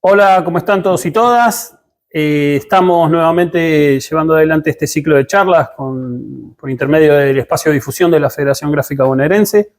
Hola, ¿cómo están todos y todas? Estamos nuevamente llevando adelante este ciclo de charlas por intermedio del espacio de difusión de la Federación Gráfica Bonaerense,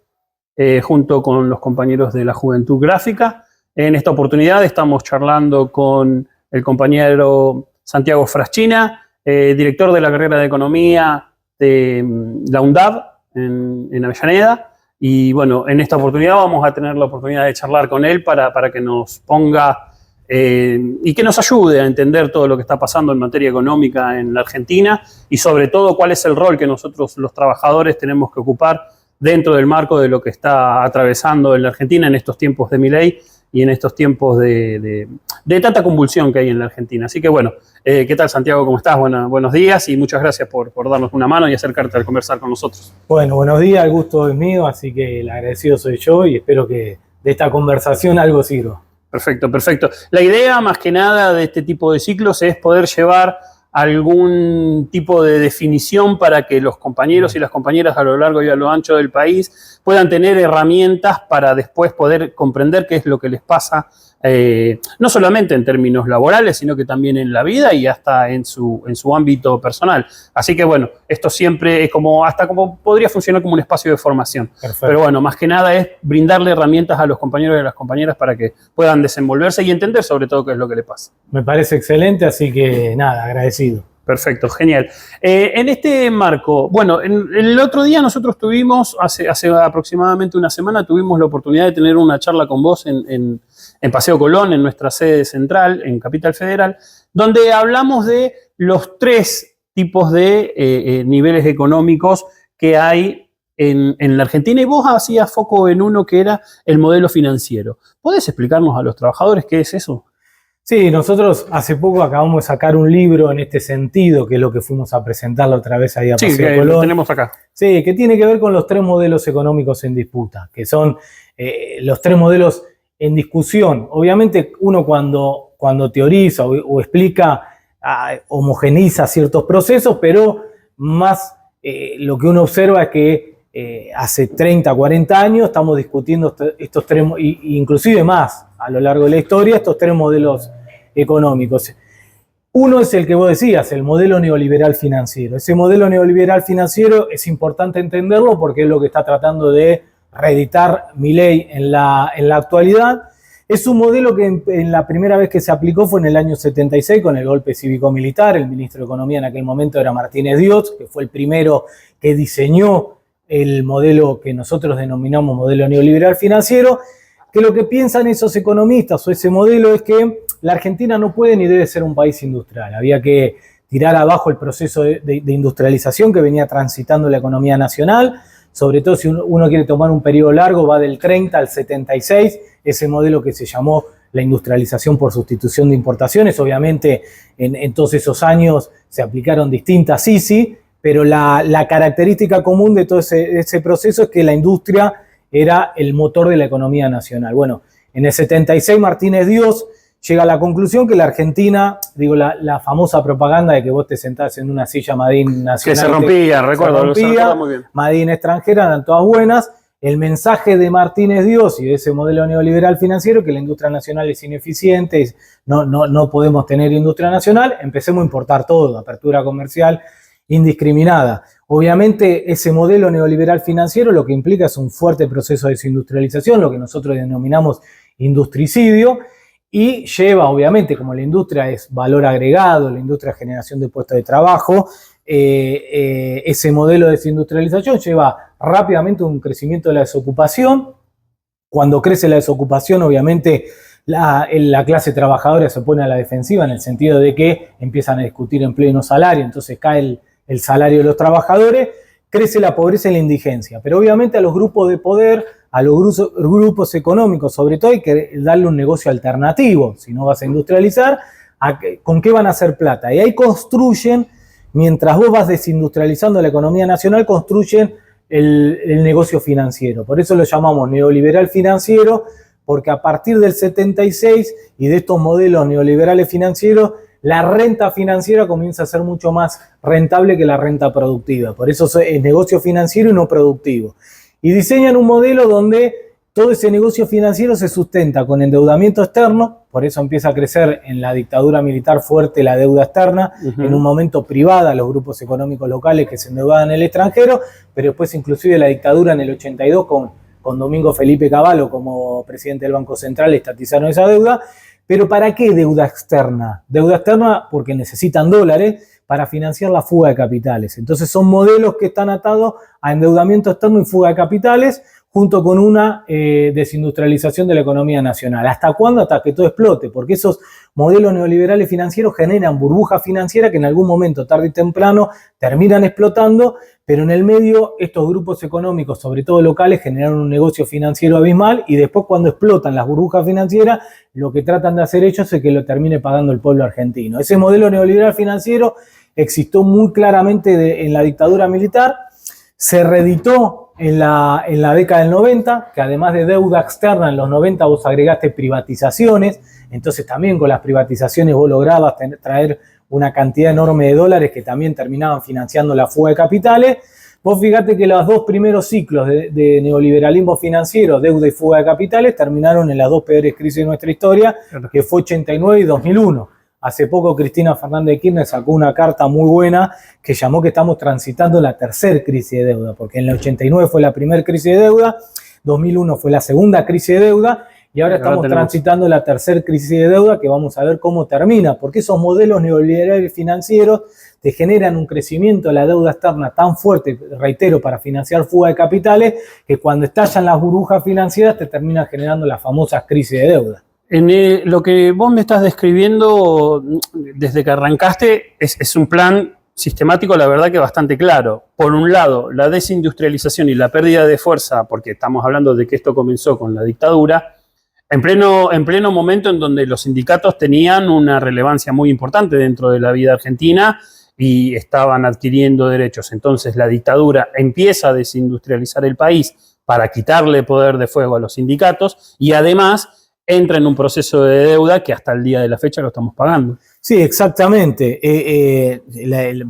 junto con los compañeros de la Juventud Gráfica. En esta oportunidad estamos charlando con el compañero Santiago Fraschina, director de la carrera de Economía de la UNDAB en Avellaneda. Y bueno, en esta oportunidad vamos a tener la oportunidad de charlar con él para que nos ponga y que nos ayude a entender todo lo que está pasando en materia económica en la Argentina y sobre todo cuál es el rol que nosotros los trabajadores tenemos que ocupar dentro del marco de lo que está atravesando en la Argentina en estos tiempos de Milei y en estos tiempos de tanta convulsión que hay en la Argentina. Así que bueno, ¿qué tal, Santiago? ¿Cómo estás? Buenos días y muchas gracias por darnos una mano y acercarte a conversar con nosotros. Bueno, buenos días, el gusto es mío, así que el agradecido soy yo y espero que de esta conversación algo sirva. Perfecto, perfecto. La idea, más que nada, de este tipo de ciclos es poder llevar algún tipo de definición para que los compañeros y las compañeras a lo largo y a lo ancho del país puedan tener herramientas para después poder comprender qué es lo que les pasa, no solamente en términos laborales, sino que también en la vida y hasta en su ámbito personal. Así que bueno, esto siempre es como podría funcionar como un espacio de formación. Perfecto. Pero bueno, más que nada es brindarle herramientas a los compañeros y a las compañeras para que puedan desenvolverse y entender sobre todo qué es lo que les pasa. Me parece excelente, así que nada, agradecido. Perfecto, genial. En este marco, bueno, el otro día nosotros tuvimos, hace aproximadamente una semana, tuvimos la oportunidad de tener una charla con vos en Paseo Colón, en nuestra sede central, en Capital Federal, donde hablamos de los tres tipos de niveles económicos que hay en la Argentina, y vos hacías foco en uno que era el modelo financiero. ¿Podés explicarnos a los trabajadores qué es eso? Sí, nosotros hace poco acabamos de sacar un libro en este sentido, que es lo que fuimos a presentar la otra vez ahí a Paseo Colón. Sí, lo tenemos acá. Sí, que tiene que ver con los tres modelos económicos en disputa, que son los tres modelos en discusión. Obviamente uno cuando teoriza o explica, homogeniza ciertos procesos, pero más lo que uno observa es que hace 30, 40 años estamos discutiendo estos tres, inclusive más a lo largo de la historia, estos tres modelos económicos. Uno es el que vos decías, el modelo neoliberal financiero. Ese modelo neoliberal financiero es importante entenderlo porque es lo que está tratando de reeditar Milei en la actualidad. Es un modelo que en la primera vez que se aplicó fue en el año 76 con el golpe cívico-militar. El ministro de Economía en aquel momento era Martínez Dios, que fue el primero que diseñó el modelo que nosotros denominamos modelo neoliberal financiero, que lo que piensan esos economistas o ese modelo es que la Argentina no puede ni debe ser un país industrial. Había que tirar abajo el proceso de industrialización que venía transitando la economía nacional, sobre todo si uno quiere tomar un periodo largo, va del 30 al 76, ese modelo que se llamó la industrialización por sustitución de importaciones. Obviamente en todos esos años se aplicaron distintas ISI, pero la característica común de todo ese proceso es que la industria era el motor de la economía nacional. Bueno, en el 76 Martínez Dios llega a la conclusión que la Argentina, digo, la famosa propaganda de que vos te sentás en una silla Madín nacional. Que se rompía, recuerdo muy bien. Madín extranjera, eran todas buenas. El mensaje de Martínez Dios y de ese modelo neoliberal financiero, que la industria nacional es ineficiente, no podemos tener industria nacional, empecemos a importar todo, apertura comercial indiscriminada. Obviamente ese modelo neoliberal financiero lo que implica es un fuerte proceso de desindustrialización, lo que nosotros denominamos industricidio, y lleva, obviamente, como la industria es valor agregado, la industria es generación de puestos de trabajo, ese modelo de desindustrialización lleva rápidamente un crecimiento de la desocupación. Cuando crece la desocupación, obviamente la clase trabajadora se pone a la defensiva en el sentido de que empiezan a discutir empleo y no salario, entonces cae el salario de los trabajadores, crece la pobreza y la indigencia. Pero obviamente a los grupos de poder, a los grupos económicos sobre todo, hay que darle un negocio alternativo. Si no vas a industrializar, ¿con qué van a hacer plata? Y ahí construyen, mientras vos vas desindustrializando la economía nacional, construyen el negocio financiero. Por eso lo llamamos neoliberal financiero, porque a partir del 76 y de estos modelos neoliberales financieros, la renta financiera comienza a ser mucho más rentable que la renta productiva. Por eso es negocio financiero y no productivo. Y diseñan un modelo donde todo ese negocio financiero se sustenta con endeudamiento externo, por eso empieza a crecer en la dictadura militar fuerte la deuda externa, en un momento privada los grupos económicos locales que se endeudaban en el extranjero, pero después inclusive la dictadura en el 82 con Domingo Felipe Cavallo como presidente del Banco Central estatizaron esa deuda. ¿Pero para qué deuda externa? Deuda externa porque necesitan dólares para financiar la fuga de capitales. Entonces son modelos que están atados a endeudamiento externo y fuga de capitales, junto con una desindustrialización de la economía nacional. ¿Hasta cuándo? Hasta que todo explote, porque esos modelos neoliberales financieros generan burbujas financieras que en algún momento, tarde y temprano, terminan explotando, pero en el medio estos grupos económicos, sobre todo locales, generaron un negocio financiero abismal y después cuando explotan las burbujas financieras, lo que tratan de hacer ellos es que lo termine pagando el pueblo argentino. Ese modelo neoliberal financiero existió muy claramente en la dictadura militar, se reeditó en la década del 90, que además de deuda externa en los 90 vos agregaste privatizaciones, entonces también con las privatizaciones vos lograbas traer una cantidad enorme de dólares que también terminaban financiando la fuga de capitales. Vos fíjate que los dos primeros ciclos de neoliberalismo financiero, deuda y fuga de capitales, terminaron en las dos peores crisis de nuestra historia, que fue 89 y 2001. Hace poco Cristina Fernández de Kirchner sacó una carta muy buena que llamó que estamos transitando la tercera crisis de deuda, porque en el 89 fue la primera crisis de deuda, 2001 fue la segunda crisis de deuda y ahora estamos transitando la tercera crisis de deuda que vamos a ver cómo termina, porque esos modelos neoliberales financieros te generan un crecimiento de la deuda externa tan fuerte, reitero, para financiar fuga de capitales, que cuando estallan las burbujas financieras te terminan generando las famosas crisis de deuda. Lo que vos me estás describiendo desde que arrancaste es un plan sistemático, la verdad que bastante claro. Por un lado, la desindustrialización y la pérdida de fuerza, porque estamos hablando de que esto comenzó con la dictadura, en pleno momento en donde los sindicatos tenían una relevancia muy importante dentro de la vida argentina y estaban adquiriendo derechos. Entonces la dictadura empieza a desindustrializar el país para quitarle poder de fuego a los sindicatos y además entra en un proceso de deuda que hasta el día de la fecha lo estamos pagando. Sí, exactamente.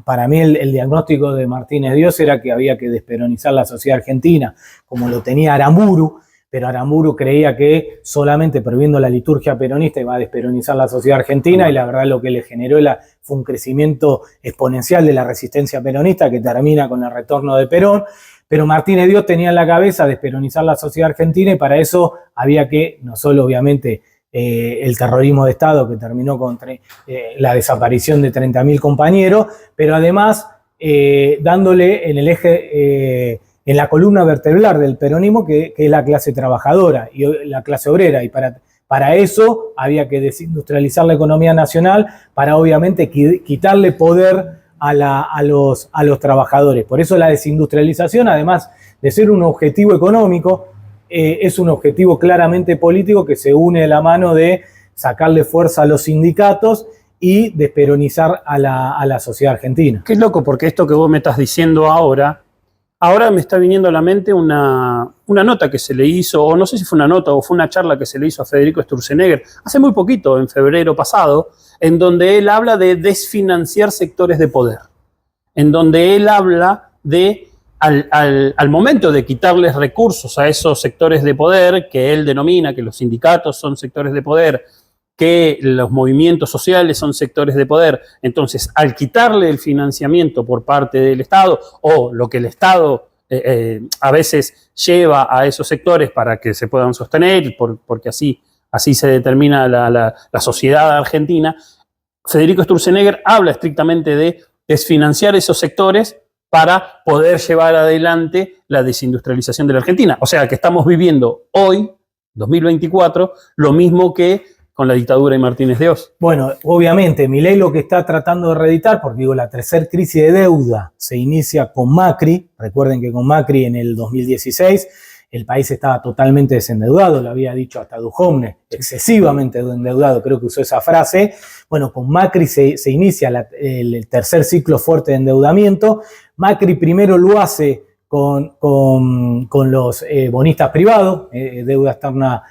Para mí el diagnóstico de Martínez Dios era que había que desperonizar la sociedad argentina, como lo tenía Aramburu, pero Aramburu creía que solamente prohibiendo la liturgia peronista iba a desperonizar la sociedad argentina y la verdad lo que le generó fue un crecimiento exponencial de la resistencia peronista que termina con el retorno de Perón. Pero Martínez Dios tenía en la cabeza desperonizar la sociedad argentina y para eso había que, no solo obviamente el terrorismo de Estado que terminó con la desaparición de 30.000 compañeros, pero además dándole en el eje, en la columna vertebral del peronismo que es la clase trabajadora y la clase obrera. Y para eso había que desindustrializar la economía nacional para obviamente quitarle poder a los trabajadores. Por eso la desindustrialización, además de ser un objetivo económico, es un objetivo claramente político que se une de la mano de sacarle fuerza a los sindicatos y desperonizar a la sociedad argentina. Qué loco, porque esto que vos me estás diciendo ahora me está viniendo a la mente una nota que se le hizo, o no sé si fue una nota o fue una charla que se le hizo a Federico Sturzenegger hace muy poquito, en febrero pasado, en donde él habla de desfinanciar sectores de poder, en donde él habla de, al momento de quitarles recursos a esos sectores de poder, que él denomina que los sindicatos son sectores de poder, que los movimientos sociales son sectores de poder, entonces al quitarle el financiamiento por parte del Estado, o lo que el Estado a veces lleva a esos sectores para que se puedan sostener, porque así se determina la sociedad argentina, Federico Sturzenegger habla estrictamente de desfinanciar esos sectores para poder llevar adelante la desindustrialización de la Argentina. O sea que estamos viviendo hoy, 2024, lo mismo que con la dictadura y Martínez Dios. Bueno, obviamente, Milei lo que está tratando de reeditar, porque digo, la tercera crisis de deuda se inicia con Macri. Recuerden que con Macri en el 2016 el país estaba totalmente desendeudado, lo había dicho hasta Duhovne, excesivamente endeudado, creo que usó esa frase. Bueno, con Macri se inicia el tercer ciclo fuerte de endeudamiento. Macri primero lo hace con los bonistas privados, deuda externa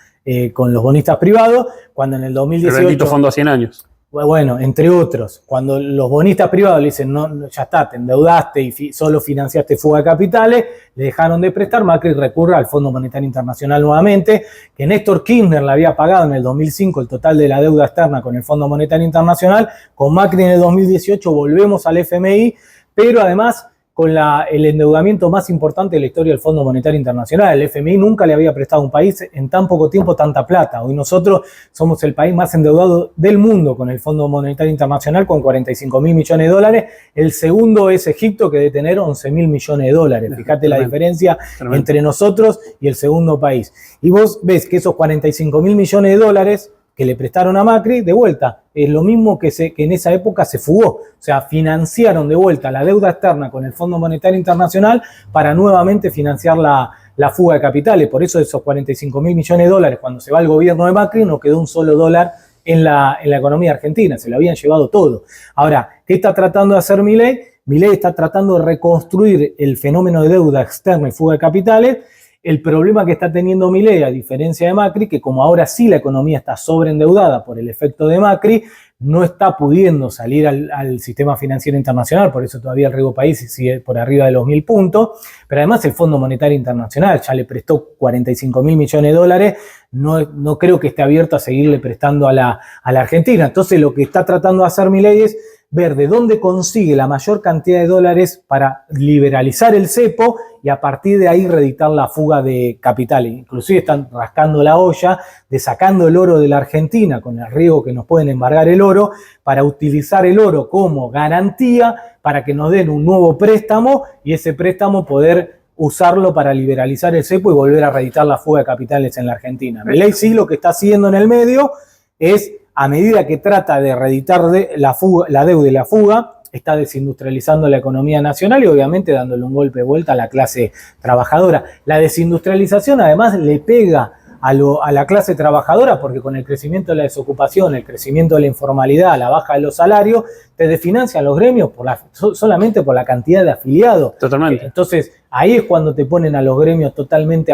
con los bonistas privados, cuando en el 2018... El bendito fondo a 100 años. Bueno, entre otros, cuando los bonistas privados le dicen, no, ya está, te endeudaste y solo financiaste fuga de capitales, le dejaron de prestar, Macri recurre al Fondo Monetario Internacional nuevamente, que Néstor Kirchner le había pagado en el 2005 el total de la deuda externa con el Fondo Monetario Internacional, con Macri en el 2018 volvemos al FMI, pero además con el endeudamiento más importante de la historia del Fondo Monetario Internacional. El FMI nunca le había prestado a un país en tan poco tiempo tanta plata. Hoy nosotros somos el país más endeudado del mundo con el Fondo Monetario Internacional, con 45.000 millones de dólares. El segundo es Egipto, que debe tener 11.000 millones de dólares. Fíjate la diferencia entre nosotros y el segundo país. Y vos ves que esos 45.000 millones de dólares que le prestaron a Macri, de vuelta, es lo mismo que en esa época se fugó. O sea, financiaron de vuelta la deuda externa con el Fondo Monetario Internacional para nuevamente financiar la fuga de capitales. Por eso esos 45.000 millones de dólares, cuando se va el gobierno de Macri, no quedó un solo dólar en la economía argentina, se lo habían llevado todo. Ahora, ¿qué está tratando de hacer Milei? Milei está tratando de reconstruir el fenómeno de deuda externa y fuga de capitales. El problema que está teniendo Milei, a diferencia de Macri, que como ahora sí la economía está sobreendeudada por el efecto de Macri, no está pudiendo salir al sistema financiero internacional, por eso todavía el riesgo país sigue por arriba de los 1.000 puntos, pero además el Fondo Monetario Internacional ya le prestó 45.000 millones de dólares, no creo que esté abierto a seguirle prestando a la Argentina. Entonces lo que está tratando de hacer Milei es ver de dónde consigue la mayor cantidad de dólares para liberalizar el cepo y a partir de ahí reeditar la fuga de capitales. Inclusive están rascando la olla de sacando el oro de la Argentina con el riesgo que nos pueden embargar el oro para utilizar el oro como garantía para que nos den un nuevo préstamo y ese préstamo poder usarlo para liberalizar el cepo y volver a reeditar la fuga de capitales en la Argentina. Milei sí lo que está haciendo en el medio es, a medida que trata de reeditar la deuda y la fuga, está desindustrializando la economía nacional y obviamente dándole un golpe de vuelta a la clase trabajadora. La desindustrialización además le pega a la clase trabajadora porque con el crecimiento de la desocupación, el crecimiento de la informalidad, la baja de los salarios, te desfinancian los gremios solamente por la cantidad de afiliados. Totalmente. Entonces, ahí es cuando te ponen a los gremios totalmente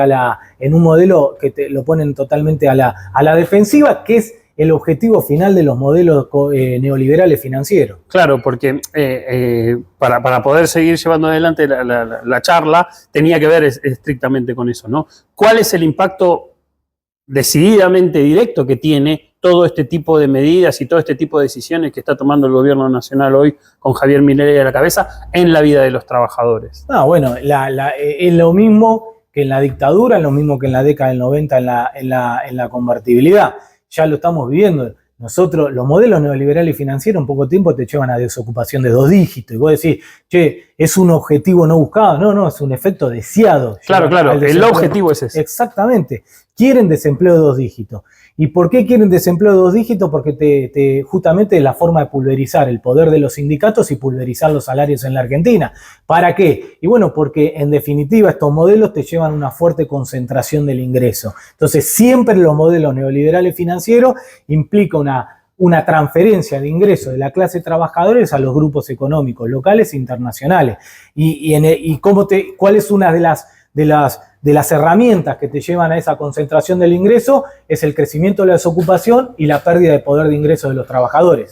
en un modelo que te lo ponen totalmente a la defensiva, que es el objetivo final de los modelos neoliberales financieros. Claro, porque para poder seguir llevando adelante la charla, tenía que ver estrictamente con eso, ¿no? ¿Cuál es el impacto decididamente directo que tiene todo este tipo de medidas y todo este tipo de decisiones que está tomando el gobierno nacional hoy con Javier Milei a la cabeza en la vida de los trabajadores? Bueno, es lo mismo que en la dictadura, es lo mismo que en la década del 90 en la convertibilidad. Ya lo estamos viviendo. Nosotros, los modelos neoliberales financieros en poco tiempo te llevan a desocupación de 2 dígitos. Y vos decís, che, ¿es un objetivo no buscado? No, es un efecto deseado. Claro, el objetivo es ese. Exactamente. Quieren desempleo de 2 dígitos. ¿Y por qué quieren desempleo de 2 dígitos? Porque justamente es la forma de pulverizar el poder de los sindicatos y pulverizar los salarios en la Argentina. ¿Para qué? Y bueno, porque en definitiva estos modelos te llevan a una fuerte concentración del ingreso. Entonces siempre los modelos neoliberales financieros implican una transferencia de ingresos de la clase trabajadora a los grupos económicos locales e internacionales. ¿Cuál es una de las herramientas que te llevan a esa concentración del ingreso? Es el crecimiento de la desocupación y la pérdida de poder de ingresos de los trabajadores.